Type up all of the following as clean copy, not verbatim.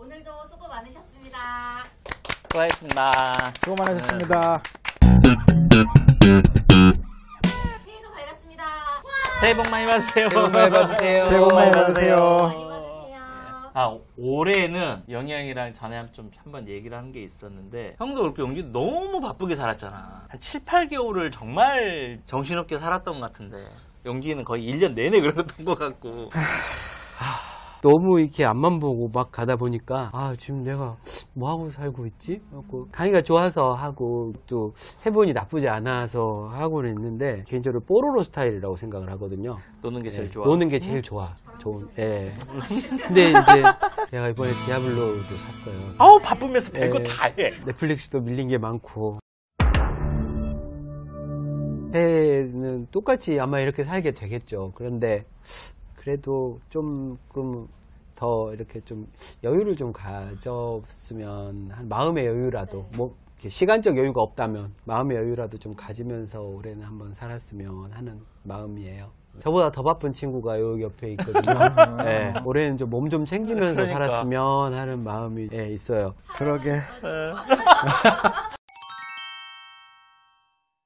오늘도 수고 많으셨습니다. 수고하셨습니다. 수고 많으셨습니다. 새해가 밝았습니다. 새해 복 많이 받으세요. 새해 복 많이 받으세요. 새해 복 많이 받으세요. 많이 받으세요. 올해는 영희 형이랑 전에 좀 한번 얘기를 한 게 있었는데, 형도 그렇게 용기 너무 바쁘게 살았잖아. 한 7, 8개월을 정말 정신없게 살았던 것 같은데, 용기는 거의 1년 내내 그랬던 것 같고. 너무 이렇게 앞만 보고 막 가다 보니까 지금 내가 뭐 하고 살고 있지? 강의가 좋아서 하고 또 해보니 나쁘지 않아서 하고는 있는데, 개인적으로 뽀로로 스타일이라고 생각을 하거든요. 노는 게 제일 좋아. 노는 게 제일 좋아. 예. 근데 이제 제가 이번에 디아블로도 샀어요. 아우 바쁘면서 별거 다 해. 넷플릭스도 밀린 게 많고. 해는 똑같이 아마 이렇게 살게 되겠죠. 그런데 그래도 조금 더 이렇게 좀 여유를 좀 가졌으면, 한 마음의 여유라도, 뭐 이렇게 시간적 여유가 없다면 마음의 여유라도 좀 가지면서 올해는 한번 살았으면 하는 마음이에요. 저보다 더 바쁜 친구가 여기 옆에 있거든요. 네, 올해는 좀 몸 좀 챙기면서 그러니까. 살았으면 하는 마음이 있어요. 그러게.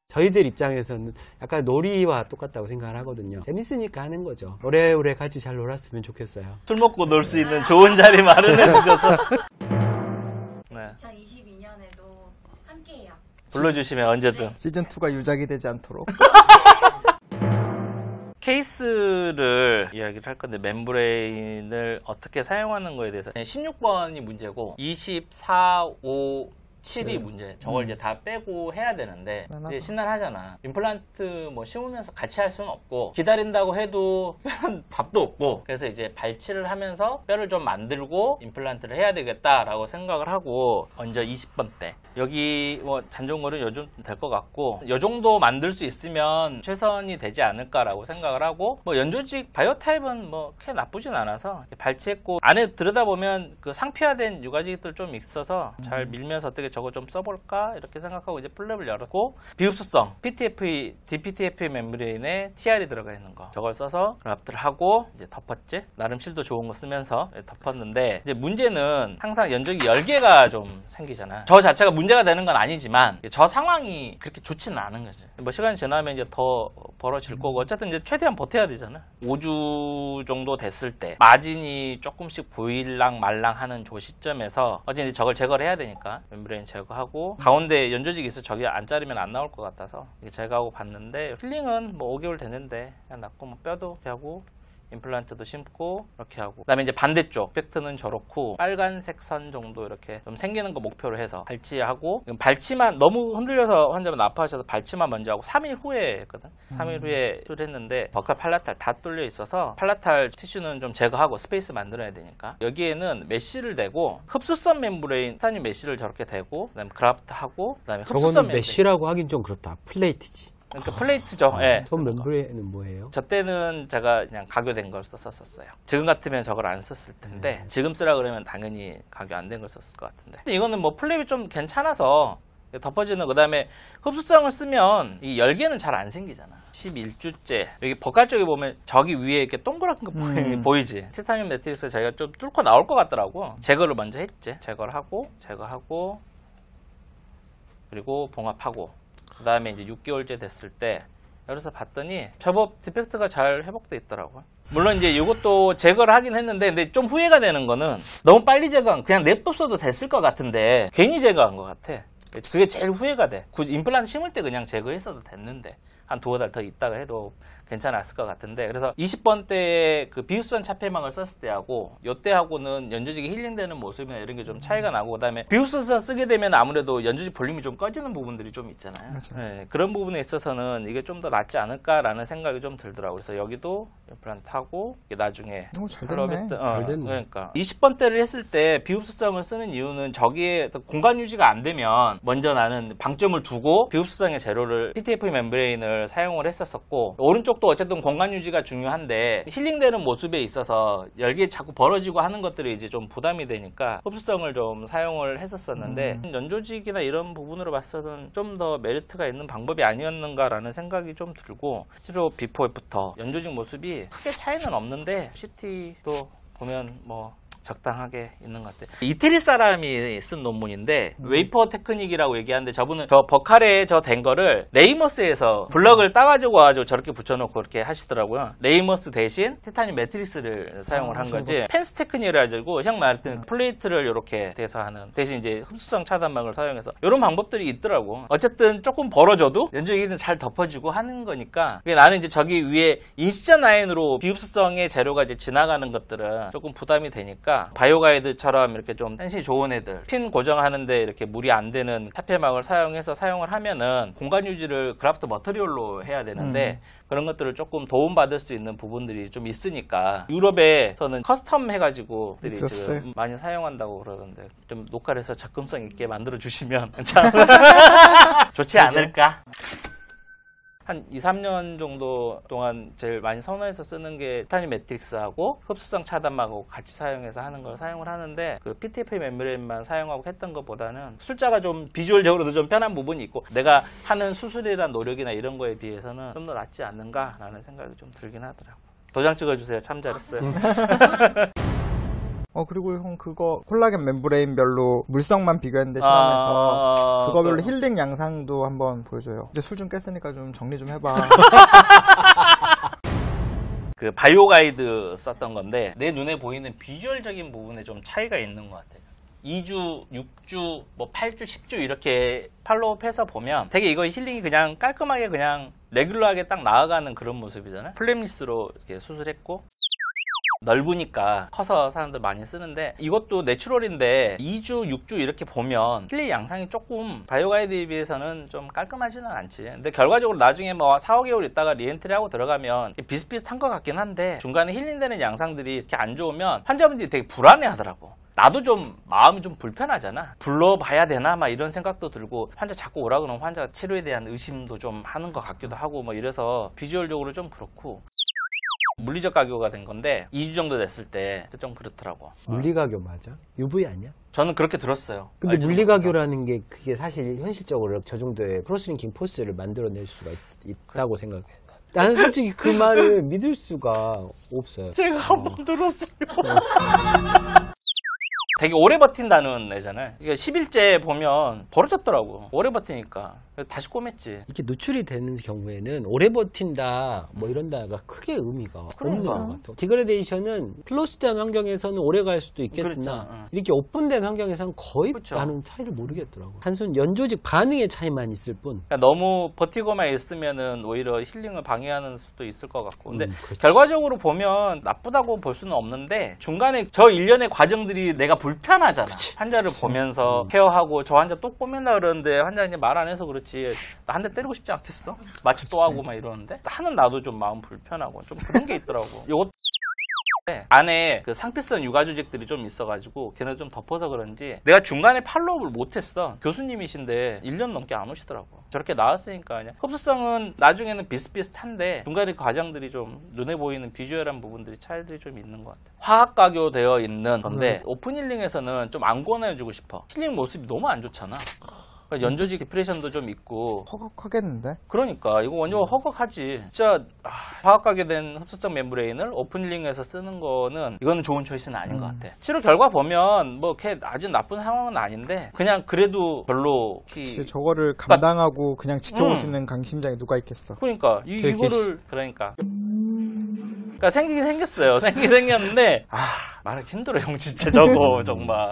저희들 입장에서는 약간 놀이와 똑같다고 생각을 하거든요. 재밌으니까 하는 거죠. 오래오래 같이 잘 놀았으면 좋겠어요. 술 먹고 놀 수 있는 좋은 자리 마련해 주셔서. 네. 2022년에도 함께해요. 불러주시면 언제든. 시즌2가 유작이 되지 않도록. 케이스를 이야기를 할 건데, 멤브레인을 어떻게 사용하는 거에 대해서 16번이 문제고 24, 5, 7이 문제. 저걸 이제 다 빼고 해야 되는데, 이제 신난하잖아. 임플란트 뭐 심으면서 같이 할 수는 없고, 기다린다고 해도 뼈는 답도 없고, 그래서 이제 발치를 하면서 뼈를 좀 만들고 임플란트를 해야 되겠다라고 생각을 하고, 먼저 20번 때 여기 뭐 잔종거리는 요즘 될 것 같고, 요 정도 만들 수 있으면 최선이 되지 않을까라고 생각을 하고, 뭐 연조직 바이오 타입은 뭐 크게 나쁘진 않아서 발치했고, 안에 들여다보면 그 상피화된 유가직들 좀 있어서 잘 밀면서 어떻게 저거 좀 써볼까 이렇게 생각하고 이제 플랩을 열었고, 비흡수성 DPTFE 멤브레인에 TR이 들어가 있는 거, 저걸 써서 그래프트를 하고 이제 덮었지. 나름 실도 좋은 거 쓰면서 덮었는데, 이제 문제는 항상 연적이 열개가 좀 생기잖아. 저 자체가 문제가 되는 건 아니지만 저 상황이 그렇게 좋지는 않은 거지. 뭐 시간이 지나면 이제 더 벌어질 거고, 어쨌든 이제 최대한 버텨야 되잖아. 5주 정도 됐을 때 마진이 조금씩 보일랑 말랑 하는 조 시점에서 어쨌든 저걸 제거를 해야 되니까 멤브레인 제거하고, 가운데 연조직이 있어 저기 안 자르면 안 나올 것 같아서 제거하고 봤는데, 힐링은 뭐 5개월 됐는데 그냥 낫고, 뭐 뼈도 이렇게 하고 임플란트도 심고 이렇게 하고, 그 다음에 이제 반대쪽 팩트는 저렇고 빨간색 선 정도 이렇게 좀 생기는 거 목표로 해서 발치하고, 발치만 너무 흔들려서 환자분 아파하셔서 발치만 먼저 하고 3일 후에 했거든. 3일 후에 했는데 버칼 팔라탈 다 뚫려 있어서 팔라탈 티슈는 좀 제거하고 스페이스 만들어야 되니까, 여기에는 메쉬를 대고 흡수성 멤브레인 스타님 메쉬를 저렇게 대고, 그다음에 그라프트 하고, 그다음에 흡수성 저거는 메쉬라고 하긴 좀 그렇다. 플레이트지. 그러니까 플레이트죠. 예. 전 멤브레인은 뭐예요? 저 때는 제가 그냥 가교된 걸 썼었어요. 지금 같으면 저걸 안 썼을 텐데, 지금 쓰라 그러면 당연히 가교 안 된 걸 썼을 것 같은데, 이거는 뭐 플랩이 좀 괜찮아서 덮어지는, 그 다음에 흡수성을 쓰면 이 열개는 잘 안 생기잖아. 11주째 여기 버칼 쪽에 보면 저기 위에 이렇게 동그란 거 보이지? 티타늄 매트릭스 저희가 좀 뚫고 나올 것 같더라고. 제거를 먼저 했지. 제거를 하고, 제거하고, 그리고 봉합하고, 그 다음에 이제 6개월째 됐을 때 여기서 봤더니 접업 디펙트가 잘 회복돼 있더라고요. 물론 이제 이것도 제거를 하긴 했는데, 근데 좀 후회가 되는 거는 너무 빨리 제거한, 그냥 냅뒀어도 됐을 것 같은데 괜히 제거한 것 같아. 그게 제일 후회가 돼. 임플란트 심을 때 그냥 제거했어도 됐는데, 한 두어 달 더 있다가 해도 괜찮았을 것 같은데, 그래서 20번 때의 그 비흡수성 차폐망을 썼을 때하고 요때하고는 연조직이 힐링되는 모습이나 이런 게 좀 차이가 나고, 그 다음에 비흡수성 쓰게 되면 아무래도 연조직 볼륨이 좀 꺼지는 부분들이 좀 있잖아요. 네, 그런 부분에 있어서는 이게 좀 더 낫지 않을까라는 생각이 좀 들더라고요. 그래서 여기도 임플란트 하고, 나중에 잘 됐네. 잘 됐네. 그러니까 20번 때를 했을 때 비흡수성을 쓰는 이유는 저기에 공간 유지가 안 되면 먼저 나는 방점을 두고 비흡수성의 재료를 PTFE 멤브레인을 사용을 했었고, 오른쪽도 어쨌든 공간 유지가 중요한데 힐링되는 모습에 있어서 열기 자꾸 벌어지고 하는 것들이 이제 좀 부담이 되니까 흡수성을 좀 사용을 했었었는데, 연조직이나 이런 부분으로 봤어는 좀 더 메리트가 있는 방법이 아니었는가라는 생각이 좀 들고, 실제로 비포 애프터 연조직 모습이 크게 차이는 없는데 CT도 보면 뭐 적당하게 있는 것 같아요. 이태리 사람이 쓴 논문인데 웨이퍼 테크닉이라고 얘기하는데 저분은 저 버칼에 저 된 거를 레이머스에서 블럭을 따가지고 와가지고 저렇게 붙여놓고 그렇게 하시더라고요. 레이머스 대신 티타늄 매트릭스를 사용을 한 거지. 펜스 테크닉이라 가지고 형 말했던 플레이트를 이렇게 돼서 하는 대신 이제 흡수성 차단막을 사용해서 이런 방법들이 있더라고. 어쨌든 조금 벌어져도 연조기는 잘 덮어주고 하는 거니까 나는 이제 저기 위에 인시전 라인으로 비흡수성의 재료가 이제 지나가는 것들은 조금 부담이 되니까 바이오가이드처럼 이렇게 좀 센시 좋은 애들 핀 고정하는데 이렇게 무리 안 되는 타페막을 사용해서 사용을 하면은 공간 유지를 그라프트 머터리얼로 해야 되는데 그런 것들을 조금 도움받을 수 있는 부분들이 좀 있으니까 유럽에서는 커스텀 해가지고 지금 많이 사용한다고 그러던데 좀 녹화를 해서 접근성 있게 만들어 주시면 참 좋지 않을까. 한 2, 3년 정도 동안 제일 많이 선호해서 쓰는 게 티타늄 매트릭스하고 흡수성 차단막하고 같이 사용해서 하는 걸 사용을 하는데 그 PTFE 멤브레인만 사용하고 했던 것보다는 숫자가 좀 비주얼적으로도 좀 편한 부분이 있고 내가 하는 수술이란 노력이나 이런 거에 비해서는 좀 더 낫지 않는가라는 생각이 좀 들긴 하더라고요. 도장 찍어주세요. 참 잘했어요. 그리고 형 그거 콜라겐 멤브레인별로 물성만 비교했는데 시험에서 그거별로 힐링 양상도 한번 보여줘요. 근데 술 좀 깼으니까 좀 정리 좀 해봐. 그 바이오가이드 썼던 건데 내 눈에 보이는 비주얼적인 부분에 좀 차이가 있는 것 같아요. 2주, 6주, 뭐 8주, 10주 이렇게 팔로우해서 보면 되게 이거 힐링이 그냥 깔끔하게 그냥 레귤러하게 딱 나아가는 그런 모습이잖아요. 플랩리스로 이렇게 수술했고 넓으니까 커서 사람들 많이 쓰는데 이것도 내추럴인데 2주, 6주 이렇게 보면 힐링 양상이 조금 바이오가이드에 비해서는 좀 깔끔하지는 않지. 근데 결과적으로 나중에 뭐 4, 5개월 있다가 리엔트리하고 들어가면 비슷비슷한 것 같긴 한데 중간에 힐링되는 양상들이 이렇게 안 좋으면 환자분들이 되게 불안해 하더라고. 나도 좀 마음이 좀 불편하잖아. 불러봐야 되나 막 이런 생각도 들고 환자 자꾸 오라 그러면 환자 치료에 대한 의심도 좀 하는 것 같기도 하고 뭐 이래서 비주얼적으로 좀 그렇고 물리적 가교가 된 건데 2주 정도 됐을 때 좀 그렇더라고. 물리가교 맞아? UV 아니야? 저는 그렇게 들었어요. 근데 물리가교라는 게 그게 사실 현실적으로 저 정도의 크로스링킹 포스를 만들어낼 수가 있다고 생각해. 나는 솔직히 그 말을 믿을 수가 없어요. 제가 한번 들었어요. 되게 오래 버틴다는 애잖아요. 이게 10일째 보면 벌어졌더라고. 오래 버티니까. 다시 꼬맸지. 이렇게 노출이 되는 경우에는 오래 버틴다 뭐 이런다가 크게 의미가 없는 것 같아. 디그레데이션은 클로스된 환경에서는 오래 갈 수도 있겠으나 그렇죠. 이렇게 오픈된 환경에서는 거의 그렇죠. 나는 차이를 모르겠더라고. 단순 연조직 반응의 차이만 있을 뿐. 그러니까 너무 버티고만 있으면은 오히려 힐링을 방해하는 수도 있을 것 같고. 근데 그렇지. 결과적으로 보면 나쁘다고 볼 수는 없는데 중간에 저 일련의 과정들이 내가 불편하잖아. 환자를 보면서 케어하고 저 환자 또 꼬맨다 그러는데 환자는 말 안 해서 그렇지. 나 한 대 때리고 싶지 않겠어? 마취 또 하고 막 이러는데 하는 나도 좀 마음 불편하고 좀 그런 게 있더라고. 요것 안에 그 상피성 육아 조직들이 좀 있어가지고 걔네 좀 덮어서 그런지 내가 중간에 팔로우를 못했어. 교수님이신데 1년 넘게 안 오시더라고. 저렇게 나왔으니까 그냥 흡수성은 나중에는 비슷비슷한데 중간에 과정들이 좀 눈에 보이는 비주얼한 부분들이 차이들이 좀 있는 것 같아. 화학 가교되어 있는 건데 오픈 힐링에서는 좀 안 권해주고 싶어. 힐링 모습이 너무 안 좋잖아. 연조직 디프레션도 좀 있고 허걱하겠는데? 그러니까 이거 완전 허걱하지. 진짜 화학하게 된 흡수성 멤브레인을 오픈힐링에서 쓰는 거는 이거는 좋은 초이스는 아닌 것 같아. 치료 결과 보면 뭐 이렇게 아주 나쁜 상황은 아닌데 그냥 그래도 별로 그치, 저거를 감당하고 그냥 지켜볼 수 있는 강심장이 누가 있겠어. 그러니까 이거를 그러니까 생기긴 생겼어요. 생기긴 생겼는데 말하기 힘들어 형 진짜 저거 정말.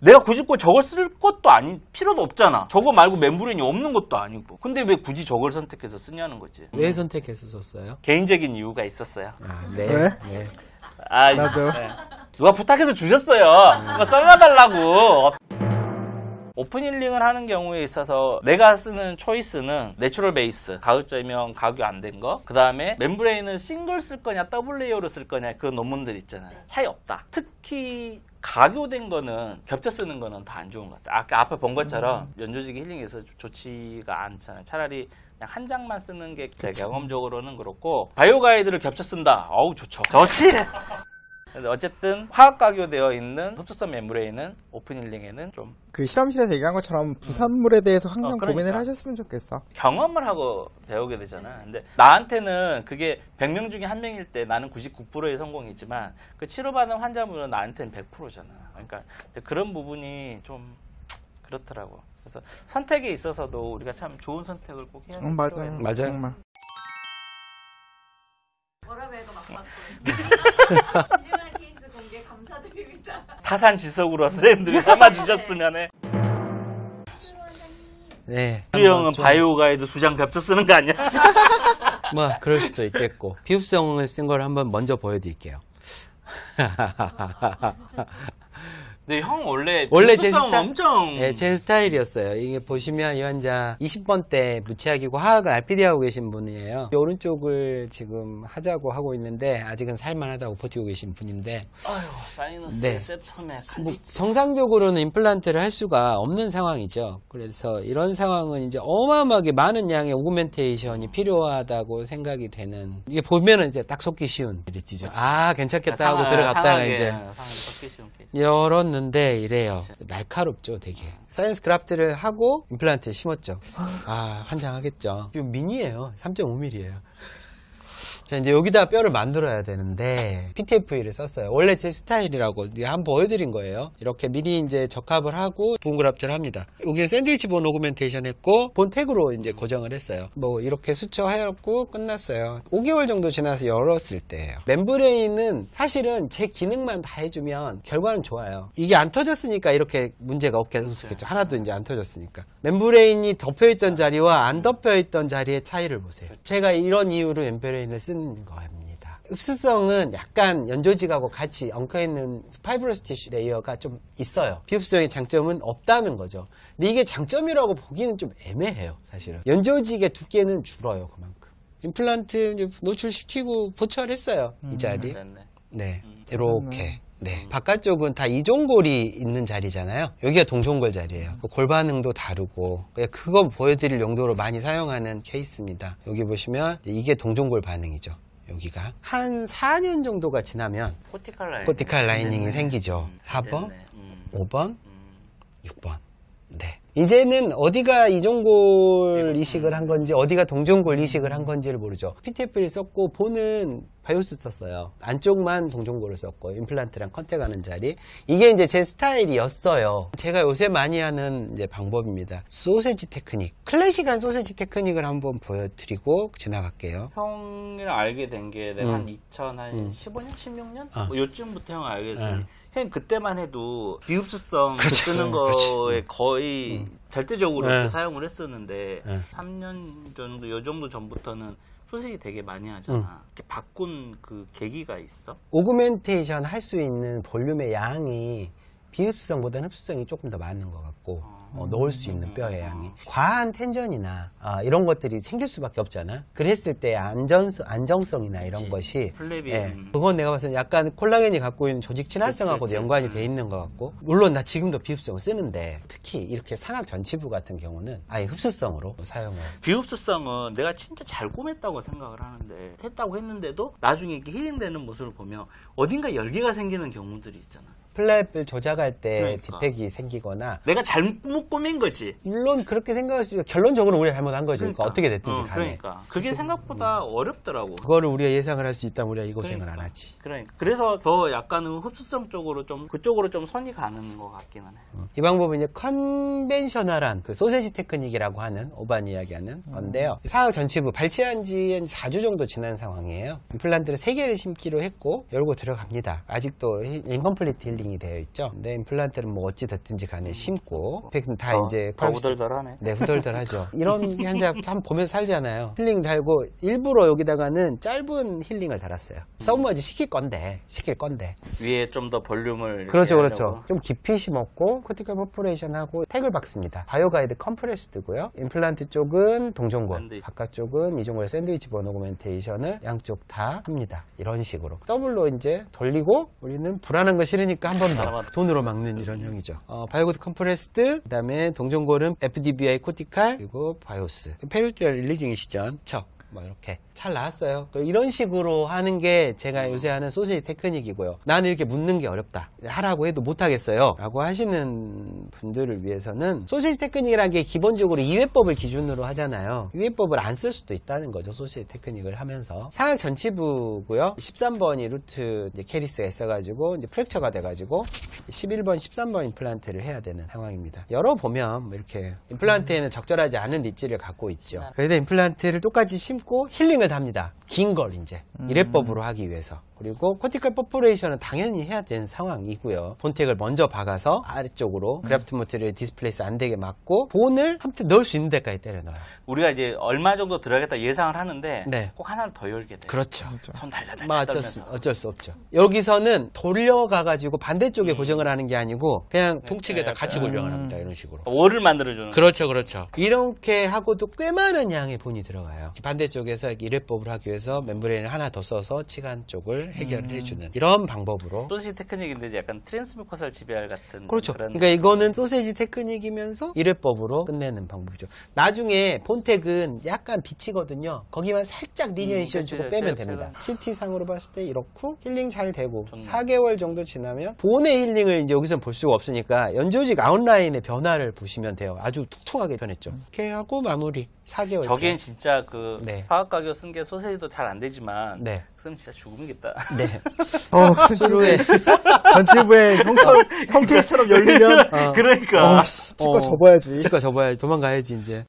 내가 굳이 꼭 저걸 쓸 것도 아닌 필요도 없잖아. 저거 말고 멤브레인이 없는 것도 아니고. 근데 왜 굳이 저걸 선택해서 쓰냐는 거지. 왜 선택해서 썼어요? 개인적인 이유가 있었어요. 네. 왜? 네. 나도. 네. 누가 부탁해서 주셨어요. 누가 써놔달라고. 오픈 힐링을 하는 경우에 있어서 내가 쓰는 초이스는 내추럴 베이스, 가급적이면 가교 안 된 거. 그 다음에 멤브레인을 싱글 쓸 거냐 더블 레이어로 쓸 거냐 그 논문들 있잖아요. 차이 없다. 특히 가교된 거는 겹쳐 쓰는 거는 더 안 좋은 것 같아. 아까 앞에 본 것처럼 연조직 힐링에서 좋지가 않잖아요. 차라리 그냥 한 장만 쓰는 게 제 경험적으로는 그렇고 바이오 가이드를 겹쳐 쓴다. 어우 좋죠. 좋지. 근데 어쨌든 화학 가교되어 있는 흡수성 멤브레인은 오픈 힐링에는 좀 그 실험실에서 얘기한 것처럼 부산물에 대해서 항상 그러니까. 고민을 하셨으면 좋겠어. 경험을 하고 배우게 되잖아. 근데 나한테는 그게 100명 중에 1명일 때 나는 99%의 성공이지만 그 치료받은 환자분은 나한테는 100%잖아. 그러니까 이제 그런 부분이 좀 그렇더라고. 그래서 선택에 있어서도 우리가 참 좋은 선택을 꼭 해야 되는 맞아요. 맞아요. 정말. 워라벨도 막 받고. 시원한 케이스 공개 감사드립니다. 타산지석으로 선생님들이 삼아주셨으면 해. 네. 우리 형은 한번 좀- 바이오 가이드 2장 겹쳐 쓰는 거 아니야? 뭐 그럴 수도 있겠고 비흡성을 쓴 걸 한번 먼저 보여드릴게요. 근데 형 원래 원래 흡수성 엄청 네, 제 스타일이었어요. 이게 보시면 이 환자 20번 때 무치약이고 화학을 RPD 하고 계신 분이에요. 오른쪽을 지금 하자고 하고 있는데 아직은 살만하다고 버티고 계신 분인데 아휴, 사이너스, 네. septum에 뭐 칼리티. 정상적으로는 임플란트를 할 수가 없는 상황이죠. 그래서 이런 상황은 이제 어마어마하게 많은 양의 오그멘테이션이 필요하다고 생각이 되는 이게 보면은 이제 딱 속기 쉬운 일이죠. 아 괜찮겠다 하고 들어갔다가 이제 상하게 섞기 쉬운 케이스. 열었는데 이래요. 날카롭죠, 되게. 사이언스 그라프트를 하고 임플란트를 심었죠. 아, 환장하겠죠. 이거 미니예요. 3.5mm예요. 자, 이제 여기다 뼈를 만들어야 되는데 PTFE를 썼어요. 원래 제 스타일이라고 한번 보여드린 거예요. 이렇게 미리 이제 적합을 하고 본 그раф트를 합니다. 여기는 샌드위치 본 오그멘테이션 했고 본 태그로 이제 고정을 했어요. 뭐 이렇게 수처하였고 끝났어요. 5개월 정도 지나서 열었을 때예요. 멤브레인은 사실은 제 기능만 다 해주면 결과는 좋아요. 이게 안 터졌으니까 이렇게 문제가 없겠죠. 하나도 이제 안 터졌으니까. 멤브레인이 덮여있던 자리와 안 덮여있던 자리의 차이를 보세요. 제가 이런 이유로 멤브레인을 쓴 겁니다. 흡수성은 약간 연조직하고 같이 엉켜있는 파이브러스 티슈 레이어가 좀 있어요. 비흡수성의 장점은 없다는 거죠. 근데 이게 장점이라고 보기는 좀 애매해요, 사실은. 연조직의 두께는 줄어요, 그만큼. 임플란트 이제 노출시키고 보철했어요, 이 자리. 됐네. 네, 이렇게. 네, 바깥쪽은 다 이종골이 있는 자리잖아요. 여기가 동종골 자리예요. 그 골 반응도 다르고 그냥 그거 보여드릴 용도로 많이 사용하는 케이스입니다. 여기 보시면 이게 동종골 반응이죠. 여기가 한 4년 정도가 지나면 코티칼 라이닝이 생기죠. 4번, 5번, 6번. 네. 이제는 어디가 이종골 이식을 한 건지 어디가 동종골 이식을 한 건지를 모르죠. PTF를 썼고 본은 바이오스 썼어요. 안쪽만 동종골을 썼고 임플란트랑 컨택하는 자리. 이게 이제 제 스타일이었어요. 제가 요새 많이 하는 이제 방법입니다. 소세지 테크닉. 클래식한 소세지 테크닉을 한번 보여드리고 지나갈게요. 형이랑 알게 된 게 내가 한 2015년, 16년? 뭐 요쯤부터 형 알게 됐으니 형 그때만 해도 비흡수성 쓰는 거에 거의 절대적으로 이렇게 사용을 했었는데 3년 정도, 요 정도 전부터는 소시지 되게 많이 하잖아. 이렇게 바꾼 그 계기가 있어? 오그멘테이션 할 수 있는 볼륨의 양이 비흡수성보다는 흡수성이 조금 더 많은 것 같고 넣을 수 있는 뼈의 양이 과한 텐전이나 이런 것들이 생길 수밖에 없잖아. 그랬을 때 안정성이나 이런 그치. 것이 플레비 그건 내가 봤을 때 약간 콜라겐이 갖고 있는 조직 친화성하고도 연관이 돼 있는 것 같고 물론 나 지금도 비흡수성을 쓰는데 특히 이렇게 상악 전치부 같은 경우는 아예 흡수성으로 사용을 비흡수성은 내가 진짜 잘 꼬맸다고 생각을 하는데 했다고 했는데도 나중에 이렇게 힐링되는 모습을 보면 어딘가 열기가 생기는 경우들이 있잖아. 플랩을 조작할 때 그러니까. 디펙이 생기거나 내가 잘못 꼬맨 거지. 물론 그렇게 생각할 수 있고 결론적으로 우리가 잘못한 거죠. 그러니까 어떻게 됐든지 간에. 그러니까. 그게 생각보다 어렵더라고. 그거를 우리가 예상을 할 수 있다면 우리가 이 고생을 그러니까. 안 하지. 그러니까. 그래서 더 약간은 흡수성 쪽으로 좀, 그쪽으로 좀 선이 가는 것 같기는 해. 이 방법은 이제 컨벤셔널한 그 소세지 테크닉이라고 하는 오반 이야기하는 건데요. 사악 전치부 발치한 지 한 4주 정도 지난 상황이에요. 임플란트를 3개를 심기로 했고 열고 들어갑니다. 아직도 인컴플리트 힐링이 되어 있죠. 근데 임플란트는 뭐 어찌 됐든지 간에 심고 이펙트는 다 이제 더 후덜덜하네. 네, 후덜덜하죠. 이런 환자 한번 보면서 살잖아요. 힐링 달고 일부러 여기다가는 짧은 힐링을 달았어요. 서브머지 시킬 건데. 위에 좀 더 볼륨을. 이렇게 그렇죠, 하려고. 그렇죠. 좀 깊이 심었고 코티컬 퍼포레이션하고 팩을 박습니다. 바이오가이드 컴프레스드고요. 임플란트 쪽은 동종골, 샌드위치. 바깥쪽은 이종골 샌드위치 본 오그멘테이션을 양쪽 다 합니다. 이런 식으로 더블로 이제 돌리고 우리는 불안한 거 싫으니까 한 번 더 돈으로 막는 이런 형이죠. 바이오가이드 컴프레스드, 그다음에 동종골은 FDBI 코티칼, 그리고 바이오스. 페리투얼 릴리징 시전 척. 뭐 이렇게 잘 나왔어요. 이런 식으로 하는 게 제가 요새 하는 소세지 테크닉이고요. 나는 이렇게 묻는 게 어렵다. 하라고 해도 못하겠어요. 라고 하시는 분들을 위해서는 소세지 테크닉이라는 게 기본적으로 이회법을 기준으로 하잖아요. 이회법을 안 쓸 수도 있다는 거죠. 소세지 테크닉을 하면서. 상악 전치부고요. 13번이 루트 이제 캐리스가 있어가지고 이제 프랙처가 돼가지고 11번, 13번 임플란트를 해야 되는 상황입니다. 열어보면 뭐 이렇게 임플란트에는 적절하지 않은 리치를 갖고 있죠. 그래서 임플란트를 똑같이 심고 힐링을 합니다. 긴 걸 이제 이래법으로 하기 위해서. 그리고 코티컬 퍼포레이션은 당연히 해야 되는 상황이고요. 본텍을 먼저 박아서 아래쪽으로 그래프트 모티를 디스플레이스 안 되게 막고 본을 아무튼 넣을 수 있는 데까지 때려 넣어요. 우리가 이제 얼마 정도 들어가겠다 예상을 하는데 네. 꼭 하나를 더 열게 돼요. 그렇죠. 손 달달달 어쩔 수 없죠. 여기서는 돌려가가지고 반대쪽에 고정을 하는 게 아니고 그냥 동측에다 같이 고정을 합니다. 이런 식으로. 월을 만들어주는. 그렇죠. 이렇게 하고도 꽤 많은 양의 본이 들어가요. 반대쪽에서 이래법을 하기 위해서 멤브레인을 하나 더 써서 치간 쪽을 해결을 해주는 이런 방법으로. 소시지 테크닉인데 약간 트랜스뮤커설 지배알 같은. 그렇죠. 그런. 그러니까 이거는 소세지 테크닉이면서 이래법으로 끝내는 방법이죠. 나중에 본텍은 약간 비치거든요. 거기만 살짝 리니어이션 주고 빼면 됩니다. CT상으로 봤을 때 이렇고 힐링 잘 되고 좋네. 4개월 정도 지나면 본의 힐링을 이제 여기서 볼 수가 없으니까 연조직 아웃라인의 변화를 보시면 돼요. 아주 퉁퉁하게 변했죠. 이렇게 하고 마무리. 4개월째. 저긴 진짜 그 네. 화학 가격 쓴 게 소세지도 잘 안 되지만. 네. 그럼 진짜 죽음이겠다. 네. 수루에 전치부에 형 케이스처럼 열리면 그러니까. 치과 접어야지. 치과 접어야지. 도망가야지 이제.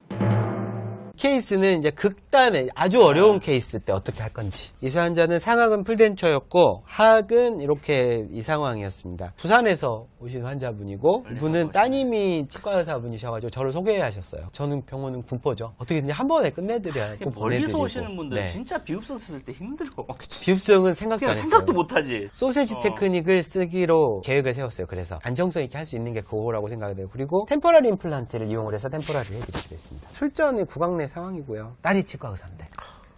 케이스는 이제 극단의 아주 어려운 케이스 때 어떻게 할 건지. 이수 환자는 상악은 풀덴처였고 하악은 이렇게 이 상황이었습니다. 부산에서 오신 환자분이고 이분은 따님이 치과 의사분이셔가지고 저를 소개하셨어요. 저는 병원은 군포죠. 어떻게든 한 번에 끝내드려야 꼭 멀리서 보내드리고. 오시는 분들 네. 진짜 비읍소 쓸 때 힘들어. 비읍성은 생각도 안 그냥 했어요. 생각도 못하지. 소세지 테크닉을 쓰기로 계획을 세웠어요. 그래서 안정성 있게 할 수 있는 게 그거라고 생각돼요. 그리고 템포러리 임플란트를 이용을 해서 템포러리를 해드리기로 했습니다. 출전이 구강내 상황이고요. 딸이 치과 의사인데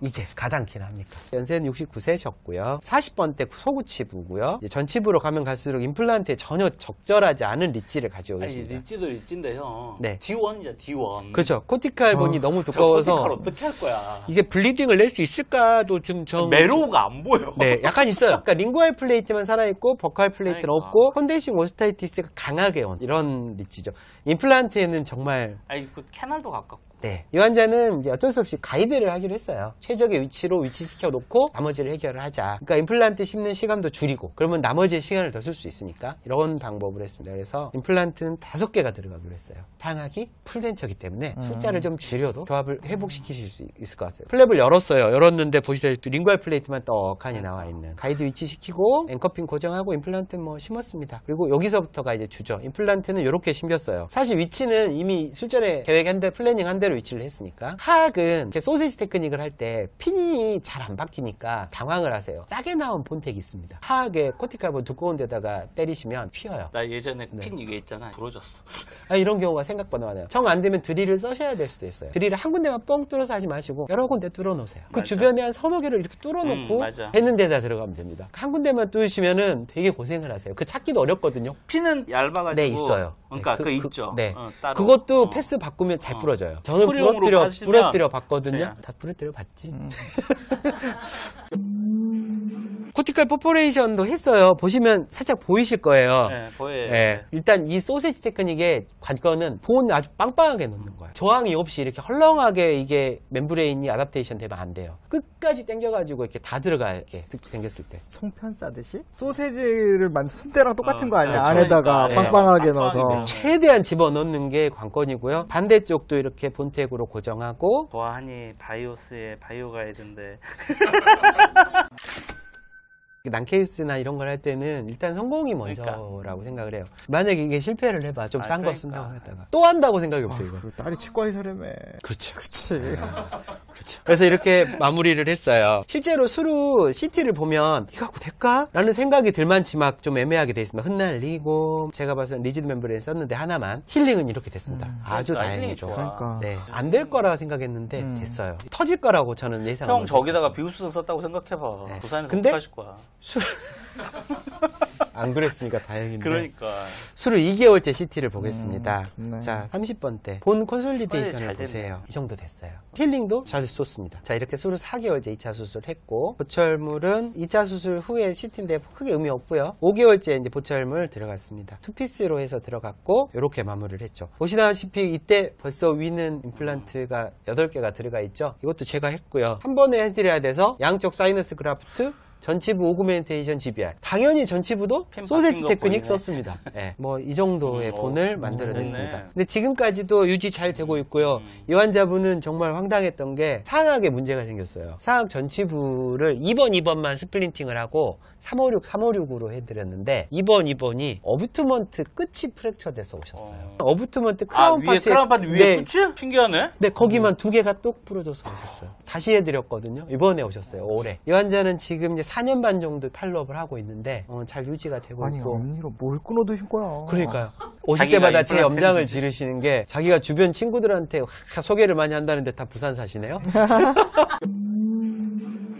이게 가장 기납니까? 연세는 69세셨고요. 40번 때 소구치부고요. 전치부로 가면 갈수록 임플란트에 전혀 적절하지 않은 리치를 가지고 아니 계십니다. 리치도 리치인데 형. 네. D1이자 D1. 그렇죠. 코티칼 본이 너무 두꺼워서 코티칼 어떻게 할 거야? 이게 블리딩을 낼 수 있을까도 좀 메로우가 안 보여. 네, 약간 있어요. 그러니까 링구알 플레이트만 살아있고 버칼 플레이트는 그러니까. 없고 콘덴싱 오스타이티스가 강하게 온 이런 리치죠. 임플란트에는 정말 아니 그 캐널도 가깝고. 네. 이 환자는 이제 어쩔 수 없이 가이드를 하기로 했어요. 최적의 위치로 위치시켜 놓고 나머지를 해결을 하자. 그러니까 임플란트 심는 시간도 줄이고 그러면 나머지의 시간을 더 쓸 수 있으니까 이런 방법을 했습니다. 그래서 임플란트는 5개가 들어가기로 했어요. 상악이 풀덴처기 때문에 숫자를 좀 줄여도 조합을 회복시키실 수 있을 것 같아요. 플랩을 열었어요. 열었는데 보시다시피 링구알 플레이트만 떡하니 나와 있는. 가이드 위치시키고 앵커핀 고정하고 임플란트 뭐 심었습니다. 그리고 여기서부터가 이제 주죠. 임플란트는 이렇게 심겼어요. 사실 위치는 이미 술전에 계획한 대 플래닝한 대로 위치를 했으니까. 하악은 이렇게 소세지 테크닉을 할 때 핀이 잘 안 박히니까 당황을 하세요. 싸게 나온 본텍이 있습니다. 하악에 코티칼본 두꺼운 데다가 때리시면 휘어요. 나 예전에 핀 이게 있잖아. 부러졌어. 이런 경우가 생각보다 많아요. 정 안 되면 드릴을 써셔야 될 수도 있어요. 드릴을 한 군데만 뻥 뚫어서 하지 마시고 여러 군데 뚫어 놓으세요. 그 맞아. 주변에 한 서너 개를 이렇게 뚫어 놓고 맞아. 되는 데다 들어가면 됩니다. 한 군데만 뚫으시면은 되게 고생을 하세요. 그 찾기도 어렵거든요. 핀은 얇아가지고. 네, 있어요. 그러니까 네, 그 있죠. 네. 따로. 그것도 패스 바꾸면 잘 부러져요. 저는 스프링으로 부러뜨려 봤거든요. 네. 다 부러뜨려 봤지. 코티칼 퍼포레이션도 했어요. 보시면 살짝 보이실 거예요. 네, 보여요. 네. 일단 이 소세지 테크닉의 관건은 본 아주 빵빵하게 놓는 거예요. 저항이 없이 이렇게 헐렁하게 이게 멤브레인이 아답테이션 되면 안 돼요. 끝까지 당겨가지고 이렇게 다 들어가게 당겼을 때. 송편 싸듯이? 소세지를 만든 순대랑 똑같은 거 아니야? 그렇죠. 안에다가 네, 빵빵하게 빵빵하게 넣어서. 넣어서. 최대한 집어넣는 게 관건이고요. 반대쪽도 이렇게 본텍으로 고정하고 보아하니 바이오스의 바이오 가이드인데. 난케이스나 이런 걸 할 때는 일단 성공이 먼저라고 생각을 해요. 만약에 이게 실패를 해봐. 좀 싼 거 그러니까. 쓴다고 했다가 또 한다고 생각이 없어요. 이거. 그리고 딸이 치과 의사라며. 그렇죠. 그치. 그렇죠. 그래서 이렇게 마무리를 했어요. 실제로 수루 CT를 보면 이거 갖고 될까? 라는 생각이 들만치 막 좀 애매하게 돼 있습니다. 흩날리고 제가 봐서는 리지드 멤브레인 썼는데 하나만 힐링은 이렇게 됐습니다. 아주 그러니까 다행이죠. 힐링이 좋아. 그러니까. 네, 안 될 거라 생각했는데 됐어요. 터질 거라고 저는 예상을 형 저기다가 비우스 썼다고 생각해봐. 네. 부산에서 근데 어떡하실 거야. 안 그랬으니까 다행인데. 그러니까. 수루 2개월째 CT를 보겠습니다. 좋네. 자, 30번대. 본 콘솔리데이션을 잘 됐네. 보세요. 이 정도 됐어요. 힐링도 잘 쏟습니다. 자, 이렇게 수루 4개월째 2차 수술했고, 보철물은 2차 수술 후에 CT인데 크게 의미 없고요. 5개월째 이제 보철물 들어갔습니다. 투피스로 해서 들어갔고, 이렇게 마무리를 했죠. 보시다시피 이때 벌써 위는 임플란트가 8개가 들어가 있죠. 이것도 제가 했고요. 한 번에 해드려야 돼서 양쪽 사이너스 그라프트, 전치부 오그멘테이션 GBR. 당연히 전치부도 핀 소세지 바뀐 거 테크닉 보이네. 썼습니다. 예, 뭐 이 정도의 본을 만들어냈습니다. 됐네. 근데 지금까지도 유지 잘 되고 있고요. 이 환자분은 정말 황당했던 게 상악에 문제가 생겼어요. 상악 전치부를 2번만 스플린팅을 하고 356, 356으로 해드렸는데 2번이 어부트먼트 끝이 프랙처 돼서 오셨어요. 어부트먼트 크라운 위에 파트에 크라운 파트 위에 끝이? 신기하네. 네, 거기만 2개가 똑 부러져서 오셨어요. 다시 해드렸거든요. 이번에 오셨어요. 올해. 이 환자는 지금 이제 4년 반 정도 팔로업을 하고 있는데 잘 유지가 되고 아니 있고. 언니로 뭘 끊어두신 거야. 그러니까요. 오실 자기가 때마다 제 임플란트 염장을 해주지. 지르시는 게 자기가 주변 친구들한테 소개를 많이 한다는데 다 부산 사시네요.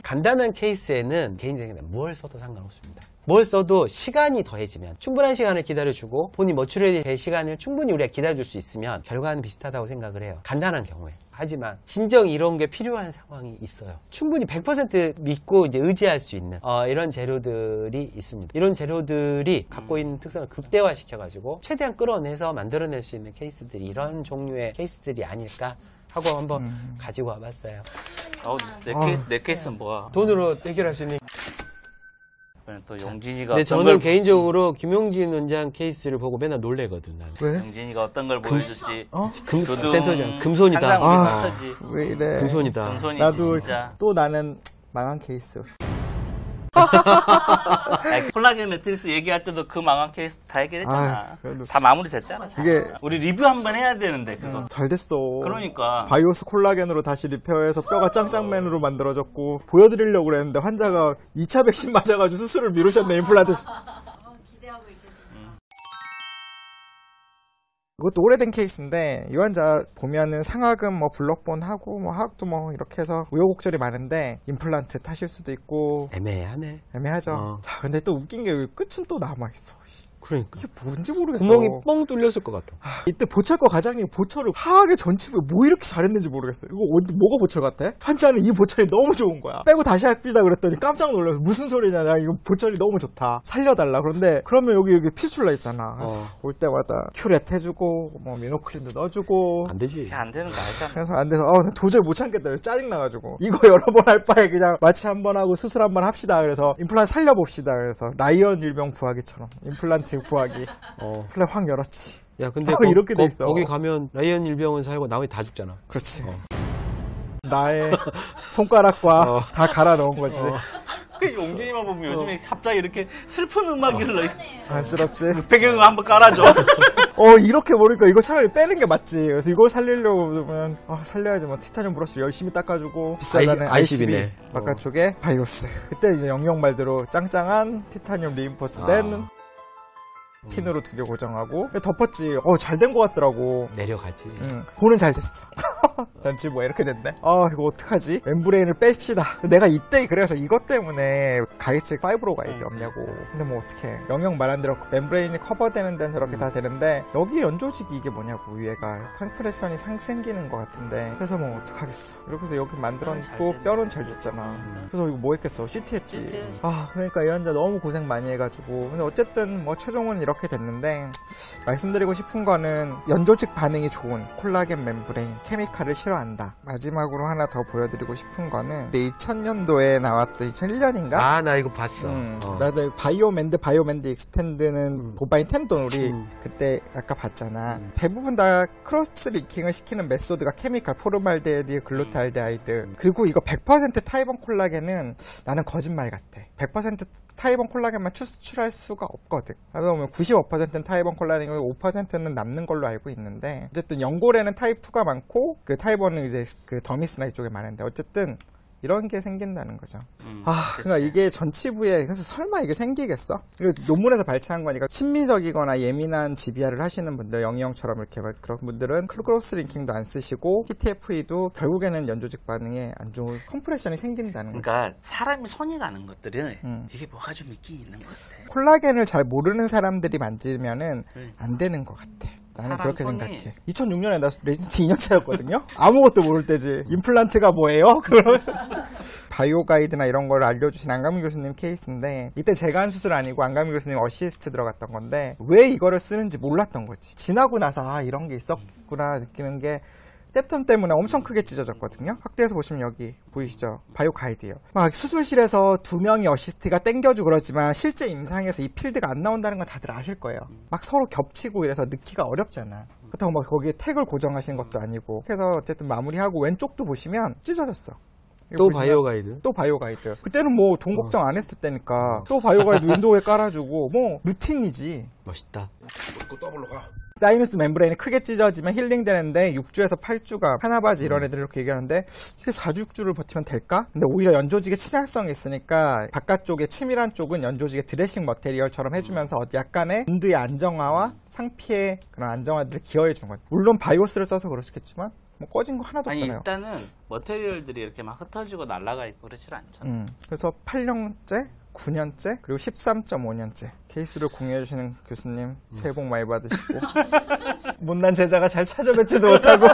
간단한 케이스에는 개인적인 뭘 써도 상관없습니다. 뭘 써도 시간이 더해지면 충분한 시간을 기다려주고 본인이 머추리티 될 시간을 충분히 우리가 기다려줄 수 있으면 결과는 비슷하다고 생각을 해요. 간단한 경우에. 하지만 진정 이런 게 필요한 상황이 있어요. 충분히 100% 믿고 이제 의지할 수 있는 이런 재료들이 있습니다. 이런 재료들이 갖고 있는 특성을 극대화시켜가지고 최대한 끌어내서 만들어낼 수 있는 케이스들이 이런 종류의 케이스들이 아닐까 하고 한번 가지고 와봤어요. 내 케이스는 뭐야? 돈으로 해결할 수 있는. 또 용진이가 근데 어떤 저는 걸 개인적으로 김용진 원장 케이스를 보고 맨날 놀래거든. 나는. 왜? 용진이가 어떤 걸 보여줄지 센터장 금손이다. 항상 왜 이래? 금손이다. 금손이지 나도 진짜. 또 나는 망한 케이스. 콜라겐 매트릭스 얘기할 때도 그 망한 케이스 다 해결했잖아. 아, 그래도- 다 마무리됐잖아. 이게 우리 리뷰 한번 해야 되는데 그거. 잘 됐어. 그러니까. 바이오스 콜라겐으로 다시 리페어해서 뼈가 짱짱맨으로 만들어졌고 보여드리려고 그랬는데 환자가 2차 백신 맞아가지고 수술을 미루셨네. 임플란트. 기대하고 있겠습니다. 이것도 오래된 케이스인데 이 환자 보면은 상악은 뭐 블럭본 하고 뭐 하악도 뭐 이렇게 해서 우여곡절이 많은데 임플란트 타실 수도 있고 애매하네. 애매하죠. 자, 근데 또 웃긴 게 끝은 또 남아있어. 그러니까. 이게 뭔지 모르겠어. 구멍이 뻥 뚫렸을 것 같아. 이때 보철거 과장님이 보철을 하악의 전치부에 뭐 이렇게 잘했는지 모르겠어요. 이거 뭐가 보철 같아? 환자는 이 보철이 너무 좋은 거야. 빼고 다시 합시다 그랬더니 깜짝 놀라서 무슨 소리냐. 나 이거 보철이 너무 좋다. 살려달라. 그런데 그러면 여기 이렇게 피술라 있잖아. 그래서 올 때마다 큐렛 해주고 뭐 미노클린도 넣어주고 안 되지. 그게 안 되는 거 알잖아. 그래서 안 돼서 나 도저히 못 참겠다. 그래서 짜증나가지고 이거 여러 번 할 바에 그냥 마취 한 번 하고 수술 한 번 합시다. 그래서 임플란트 살려봅시다. 그래서 라이언 일병 구하기처럼 임플란트 구하기. 플랩 확 열었지. 야, 근데 이렇게 돼 있어. 거기 가면 라이언 일병은 살고 나머지 다 죽잖아. 그렇지. 나의 손가락과 다 갈아 넣은 거지. 그 용진이만 보면 요즘에 갑자기 이렇게 슬픈 음악이 흘러. 안쓰럽지? 배경음 한번 깔아줘. 이렇게 모르니까 이거 차라리 빼는 게 맞지. 그래서 이걸 살리려고 그러면 살려야지. 뭐 티타늄 브러쉬 열심히 닦아주고 비싸다는 ICB 네. ICB 바깥쪽에 바이오스. 그때 이제 영영 말대로 짱짱한 티타늄 리인포스된 핀으로 2개 고정하고 덮었지. 잘 된 것 같더라고. 내려가지. 볼은 잘 됐어. 전치부가 이렇게 됐네. 이거 어떡하지? 멤브레인을 뺍시다. 내가 이때 그래서 이것 때문에 가이스틱 파이브로가 이게 없냐고. 근데 뭐 어떡해. 영영 말한 대로 멤브레인이 커버되는 데는 저렇게 다 되는데 여기 연조직이 이게 뭐냐고. 위에가 컨프레션이 생기는 것 같은데 그래서 뭐 어떡하겠어. 이렇게 해서 여기 만들어놓고 뼈는 잘 됐잖아. 그래서 이거 뭐 했겠어. CT 했지. 그러니까 이 환자 너무 고생 많이 해가지고. 근데 어쨌든 뭐 최종은 이렇게 됐는데 말씀드리고 싶은 거는 연조직 반응이 좋은 콜라겐 멤브레인 케미칼을 싫어한다. 마지막으로 하나 더 보여드리고 싶은 거는 2000년도에 나왔던 2001년인가? 나 이거 봤어. 나도 바이오맨드 익스텐드는 보바인 텐돈 우리 그때 아까 봤잖아. 대부분 다 크로스 리킹을 시키는 메소드가 케미칼 포르말데히드, 글루탈데하이드. 그리고 이거 100% 타이번 콜라겐은 나는 거짓말 같아. 100% 타이번 콜라겐만 추출할 수가 없거든. 그래서 보면 95%는 타이번 콜라겐이고 5%는 남는 걸로 알고 있는데 어쨌든 연골에는 타입 2가 많고 그 타이번은 이제 그 더미스나 이쪽에 많은데 어쨌든 이런 게 생긴다는 거죠. 그러니까 이게 전치부에 그래서 설마 이게 생기겠어? 이거 논문에서 발췌한 거니까 심미적이거나 예민한 지비아를 하시는 분들, 영희형처럼 이렇게 막 그런 분들은 크로스 링킹도 안 쓰시고 PTFE도 결국에는 연조직 반응에 안 좋은 컴프레션이 생긴다는 거죠. 그러니까 사람이 손이 가는 것들은 이게 뭐가 좀 있긴 있는 것 같아. 콜라겐을 잘 모르는 사람들이 만지면은 안 되는 것 같아. 나는 사람 그렇게 손이- 생각해. 2006년에 나 레지던트 2년차였거든요. 아무것도 모를 때지. 임플란트가 뭐예요? 그러면 바이오 가이드나 이런 걸 알려주신 안가미 교수님 케이스인데, 이때 제가 한 수술 아니고 안가미 교수님 어시스트 들어갔던 건데 왜 이거를 쓰는지 몰랐던 거지. 지나고 나서 이런 게 있었구나 느끼는 게 septum 때문에 엄청 크게 찢어졌거든요. 확대해서 보시면 여기 보이시죠? 바이오 가이드예요. 막 수술실에서 2명이 어시스트가 땡겨주고 그러지만 실제 임상에서 이 필드가 안 나온다는 건 다들 아실 거예요. 막 서로 겹치고 이래서 넣기가 어렵잖아. 그렇다고 막 거기에 택을 고정하시는 것도 아니고. 그래서 어쨌든 마무리하고 왼쪽도 보시면 찢어졌어. 또 보시면 바이오 가이드? 또 바이오 가이드. 그때는 뭐 돈 걱정 안 했을 때니까 또 바이오 가이드 윈도우에 깔아주고 뭐 루틴이지. 멋있다. 사이너스 멤브레인이 크게 찢어지면 힐링되는데 6주에서 8주가 하나바지 이런 애들 이렇게 얘기하는데 이게 4주, 6주를 버티면 될까? 근데 오히려 연조직에 친화성이 있으니까 바깥쪽에 치밀한 쪽은 연조직의 드레싱 머테리얼처럼 해주면서 약간의 운드의 안정화와 상피의 그런 안정화들을 기여해 준 거죠. 물론 바이오스를 써서 그렇겠지만 뭐 꺼진 거 하나도 아니 없잖아요. 일단은 머테리얼들이 이렇게 막 흩어지고 날아가 있고 그렇지 않잖아. 그래서 8년째 9년째 그리고 13.5년째 케이스를 공유해주시는 교수님 새해 복 많이 받으시고 못난 제자가 잘 찾아뵙지도 못하고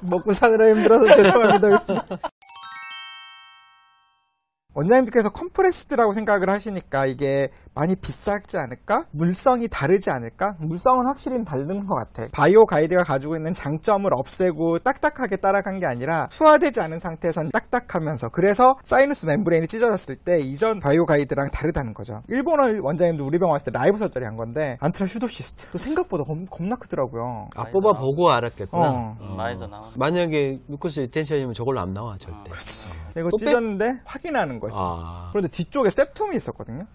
먹고 사느라 힘들어서 죄송합니다 교수님. 원장님들께서 컴프레스드라고 생각을 하시니까 이게 많이 비싸지 않을까? 물성이 다르지 않을까? 물성은 확실히 다른 것 같아. 바이오 가이드가 가지고 있는 장점을 없애고 딱딱하게 따라간 게 아니라 수화되지 않은 상태에선 딱딱하면서, 그래서 사이너스 멤브레인이 찢어졌을 때 이전 바이오 가이드랑 다르다는 거죠. 일본어 원장님도 우리 병원 왔을 때 라이브 서저리 한 건데 안트라 슈도시스트 또 생각보다 겁나 크더라고요. 아, 뽑아보고 알았겠구나. 어. 많이도 나오는. 만약에 뮤커스 리텐션이면 저걸로 안 나와, 절대. 이거 또 찢었는데 확인하는 거지. 아. 그런데 뒤쪽에 septum이 있었거든요.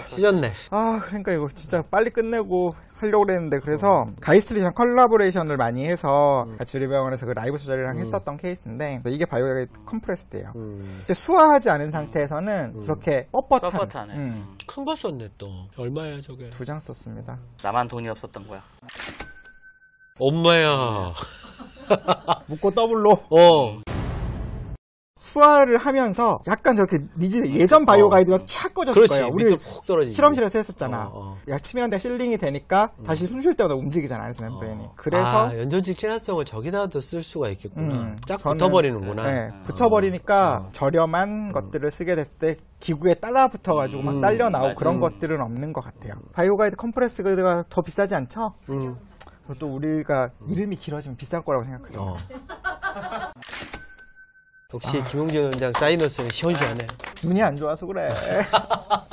찢었네. 그러니까 이거 진짜 빨리 끝내고 하려고 그랬는데, 그래서 가이스트리랑 컬라보레이션을 많이 해서 같이 우리 병원에서 그 라이브 서저리랑 했었던 케이스인데, 이게 바이오 컴프레스드예요. 근데 수화하지 않은 상태에서는 저렇게 뻣뻣한 뻣뻣하네. 큰 거 썼네, 또. 얼마야, 저게? 2장 썼습니다. 나만 돈이 없었던 거야. 엄마야. 묶고 더블로 수화를 하면서 약간 저렇게 예전 바이오 가이드면 촥 꺼졌을 그렇지. 거예요. 우리 밑으로 푹 떨어지지. 실험실에서 했었잖아. 어. 야, 치밀한 데 실링이 되니까 다시 숨 쉴 때마다 움직이잖아, 안에서 멤브레인이. 그래서 연조직 친화성을 저기다도 쓸 수가 있겠구나. 쫙 저는- 붙어버리는구나. 네, 붙어버리니까 저렴한 것들을 쓰게 됐을 때 기구에 따라 붙어가지고 막 딸려 나오고 그런 것들은 없는 것 같아요. 바이오 가이드 컴프레스가 더 비싸지 않죠? 그리고 또 우리가 이름이 길어지면 비쌀 거라고 생각해요. 역시 김용준 원장 사이너스는 시원시원해. 눈이 안 좋아서 그래.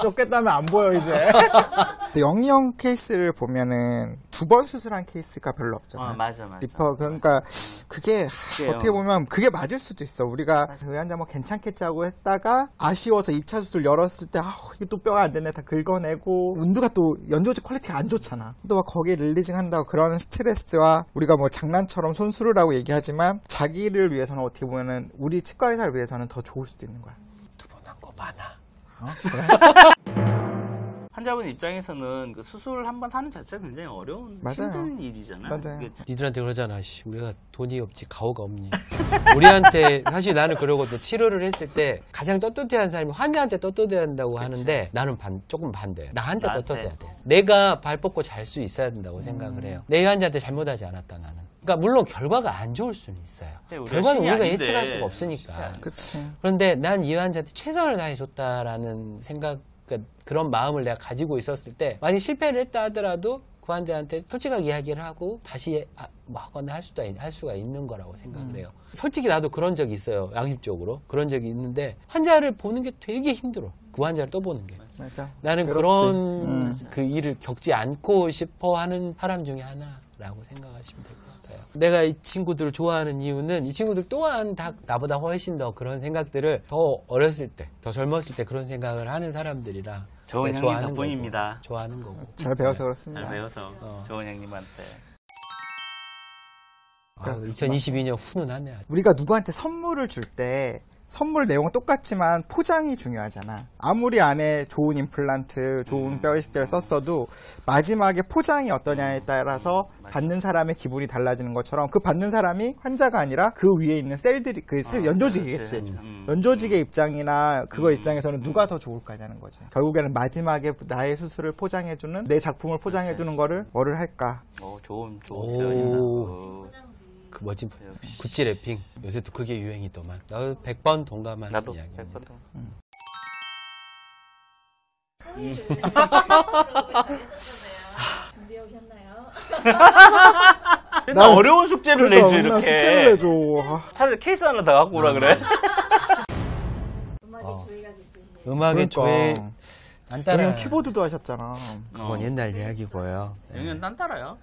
쫓겠다면 안 보여 이제. 영희형 케이스를 보면은 2번 수술한 케이스가 별로 없잖아. 맞아. 리퍼. 그러니까 그게 그래요. 어떻게 보면 그게 맞을 수도 있어. 우리가 의환자 뭐 괜찮겠지 하고 했다가 아쉬워서 2차 수술 열었을 때 이게 또 뼈가 안 됐네 다 긁어내고, 운두가 또 연조직 퀄리티가 안 좋잖아. 또 막 거기에 릴리징 한다고 그런 스트레스와, 우리가 뭐 장난처럼 손수르라고 얘기하지만 자기를 위해서는 어떻게 보면은 우리 치과 의사를 위해서는 더 좋을 수도 있는 거야. 두번한 거 많아. 환자분 입장에서는 그 수술 한 번 하는 자체가 굉장히 어려운 맞아요. 힘든 일이잖아요. 맞아요. 이게 니들한테 그러잖아. 우리가 돈이 없지 가오가 없니. 우리한테 사실 나는 그러거든. 치료를 했을 때 가장 떳떳해하는 사람이 환자한테 떳떳해야 한다고 하는데 나는 조금 반대야. 나한테 떳떳해야 돼. 내가 발 뻗고 잘 수 있어야 된다고 생각을 해요. 내 환자한테 잘못하지 않았다 나는. 그러니까 물론 결과가 안 좋을 수는 있어요. 우리가 결과는 신이 우리가 아닌데. 예측할 수가 없으니까. 그치. 그런데 난 이 환자한테 최선을 다해줬다라는 생각, 그런 마음을 내가 가지고 있었을 때 만약 실패를 했다 하더라도 그 환자한테 솔직하게 이야기를 하고 다시 뭐 하거나 할 수가 있는 거라고 생각을 해요. 솔직히 나도 그런 적이 있어요. 양심적으로 그런 적이 있는데 환자를 보는 게 되게 힘들어. 그 환자를 또 보는 게. 맞아. 나는 괴롭지. 그런 그 일을 겪지 않고 싶어 하는 사람 중에 하나라고 생각하시면 될 것 같아요. 내가 이 친구들을 좋아하는 이유는 이 친구들 또한 다 나보다 훨씬 더 그런 생각들을 더 어렸을 때, 더 젊었을 때 그런 생각을 하는 사람들이라 좋은 내가 형님 좋아하는 덕분입니다. 거고, 좋아하는 거고. 잘 배워서 그렇습니다. 잘 배워서 좋은 형님한테. 2022년 훈훈하네. 아주. 우리가 누구한테 선물을 줄 때 선물 내용은 똑같지만 포장이 중요하잖아. 아무리 안에 좋은 임플란트, 좋은 뼈 이식제를 썼어도 마지막에 포장이 어떠냐에 따라서 받는 사람의 기분이 달라지는 것처럼 그 받는 사람이 환자가 아니라 그 위에 있는 셀들이 그 연조직이겠지. 연조직의 입장이나 그거 입장에서는 누가 더 좋을까냐는 거지. 결국에는 마지막에 나의 수술을 포장해주는 내 작품을 포장해주는 거를 뭐를 할까. 좋은 오. 표현이다. 그 멋진 구찌 랩핑. 요새 또 그게 유행이더만. 나도 100번 동감하는 나도 이야기입니다. 100번. 준비해 오셨나요? 나 어려운 숙제를 내줘 그러니까 이렇게. 숙제를 내줘. 차라리 케이스 하나 더 갖고 오라 그래. 음악의 조예가 깊으시네요. 음악의 조예 안 따라. 왜냐면 키보드도 하셨잖아. 그건 옛날 이야기고요. 영현 난 따라요.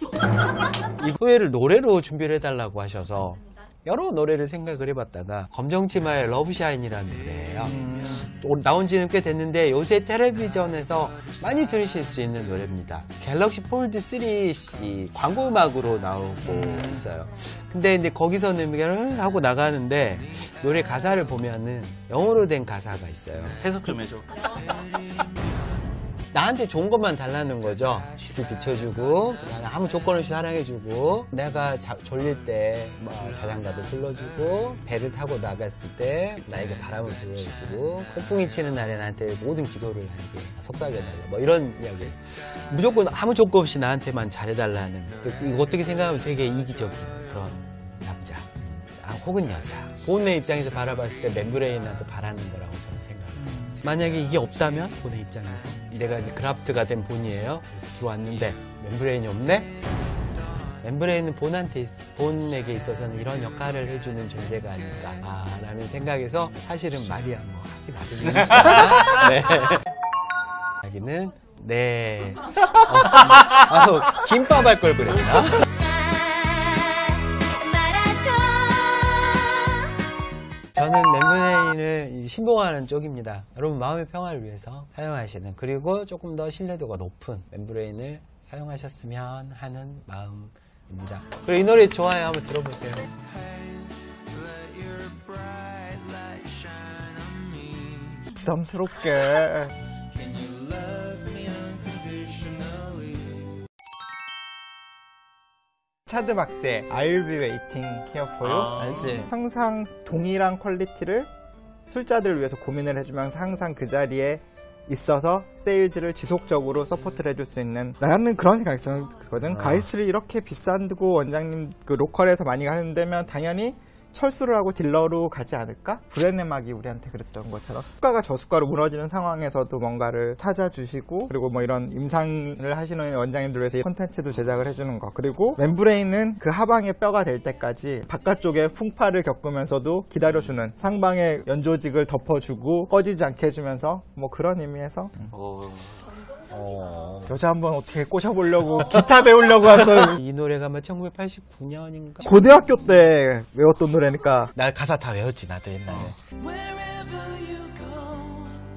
이 후회를 노래로 준비를 해달라고 하셔서 여러 노래를 생각을 해봤다가 검정치마의 러브샤인이라는 노래예요. 나온 지는 꽤 됐는데 요새 텔레비전에서 많이 들으실 수 있는 노래입니다. 갤럭시 폴드 3 광고 음악으로 나오고 있어요. 근데 이제 거기서는 이걸 하고 나가는데 노래 가사를 보면은 영어로 된 가사가 있어요. 해석 좀 해줘. 나한테 좋은 것만 달라는 거죠. 빛을 비춰주고 아무 조건 없이 사랑해주고 내가 졸릴 때 뭐 자장가도 불러주고 배를 타고 나갔을 때 나에게 바람을 불어주고 폭풍이 치는 날에 나한테 모든 기도를 나에게 속삭여달라 뭐 이런 이야기. 무조건 아무 조건 없이 나한테만 잘해달라는 이거 어떻게 생각하면 되게 이기적인 그런 남자 혹은 여자. 본의 입장에서 바라봤을 때 멤브레인한테 바라는 거라고 저는 생각합니다. 만약에 이게 없다면 본의 입장에서 내가 이제 그라프트가 된 본이에요. 그래서 들어왔는데 멤브레인이 없네? 멤브레인은 본에게 있어서는 이런 역할을 해주는 존재가 아닐까 라는 생각에서 사실은 말이야 뭐 하기 나름이니까 네. 여기는 네 김밥 할 걸 그랬나? 저는 멤브레인을 신봉하는 쪽입니다. 여러분 마음의 평화를 위해서 사용하시는 그리고 조금 더 신뢰도가 높은 멤브레인을 사용하셨으면 하는 마음입니다. 그리고 이 노래 좋아요 한번 들어보세요. 부담스럽게. 차드박스의 I'll be waiting here for you. 알지? 항상 동일한 퀄리티를 술자들을 위해서 고민을 해주면서 항상 그 자리에 있어서 세일즈를 지속적으로 서포트를 해줄 수 있는 나는 그런 생각이 들거든. 가이스트를 이렇게 비싼 고 원장님 그 로컬에서 많이 하는 데면 당연히 철수를 하고 딜러로 가지 않을까? 브레네막이 우리한테 그랬던 것처럼 수가가 저수가로 무너지는 상황에서도 뭔가를 찾아주시고 그리고 뭐 이런 임상을 하시는 원장님들 위해서 콘텐츠도 제작을 해주는 거 그리고 멤브레인은 그 하방의 뼈가 될 때까지 바깥쪽에 풍파를 겪으면서도 기다려주는 상방의 연조직을 덮어주고 꺼지지 않게 해주면서 뭐 그런 의미에서 여자 한번 어떻게 꼬셔보려고 기타 배우려고 와서 이 노래가 아마 1989년인가? 고등학교 때 외웠던 노래니까 나 가사 다 외웠지 나도 옛날에.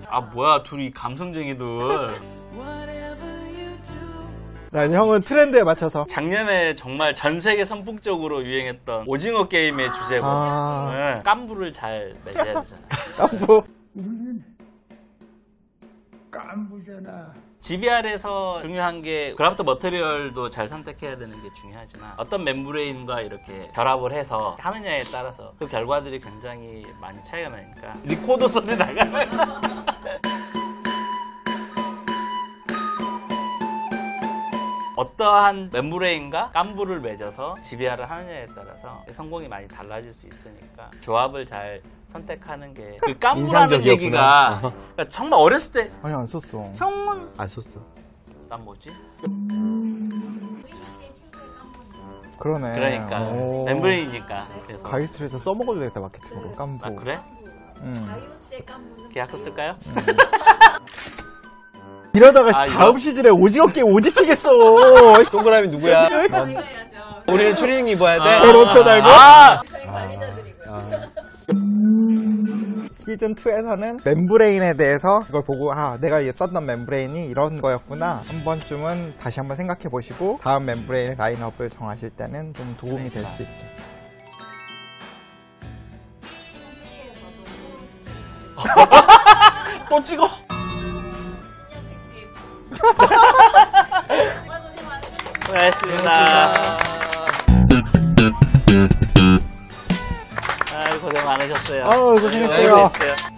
아 뭐야 둘이 감성쟁이들. 난 형은 트렌드에 맞춰서 작년에 정말 전 세계 선풍적으로 유행했던 오징어 게임의 주제곡. 네. 깐부를 잘 맺어야 되잖아. 깐부 깐부잖아. GBR에서 중요한 게 그라프트 머테리얼도 잘 선택해야 되는 게 중요하지만 어떤 멤브레인과 이렇게 결합을 해서 하느냐에 따라서 그 결과들이 굉장히 많이 차이가 나니까 리코더 소리 나가는 어떠한 멤브레인과 깐부를 맺어서 GBR을 하느냐에 따라서 성공이 많이 달라질 수 있으니까 조합을 잘 선택하는 게 그 깐부라는 인상적이었구나. 얘기가 그러니까 정말 어렸을 때 아니 안 썼어. 형은 안 썼어. 난 뭐지? 그러네. 그러니까 오. 멤브레인이니까 그래서 가이스트에서 써먹어도 되겠다 마케팅으로 깐부. 아 그래? 바이오스의 깐부는 계약서 쓸까요? 이러다가 아, 이거? 다음 시즌에 오징어 게임 오지 피겠어. 동그라미 누구야? 저희가 해야죠. 우리는 추리닝 입어야 돼? 번호표 달고. 저희 관리자들이고요. 시즌 2에서는 멤브레인에 대해서 그걸 보고 내가 썼던 멤브레인이 이런 거였구나 한 번쯤은 다시 한번 생각해 보시고 다음 멤브레인 라인업을 정하실 때는 좀 도움이 될 수 있게. 세계에서도 또 찍어. 신년 특집. 정말 고생 많으셨습니다. 수고하셨습니다. 아유, 고생 많으셨어요. 아유, 고생했어요. 고생했어요.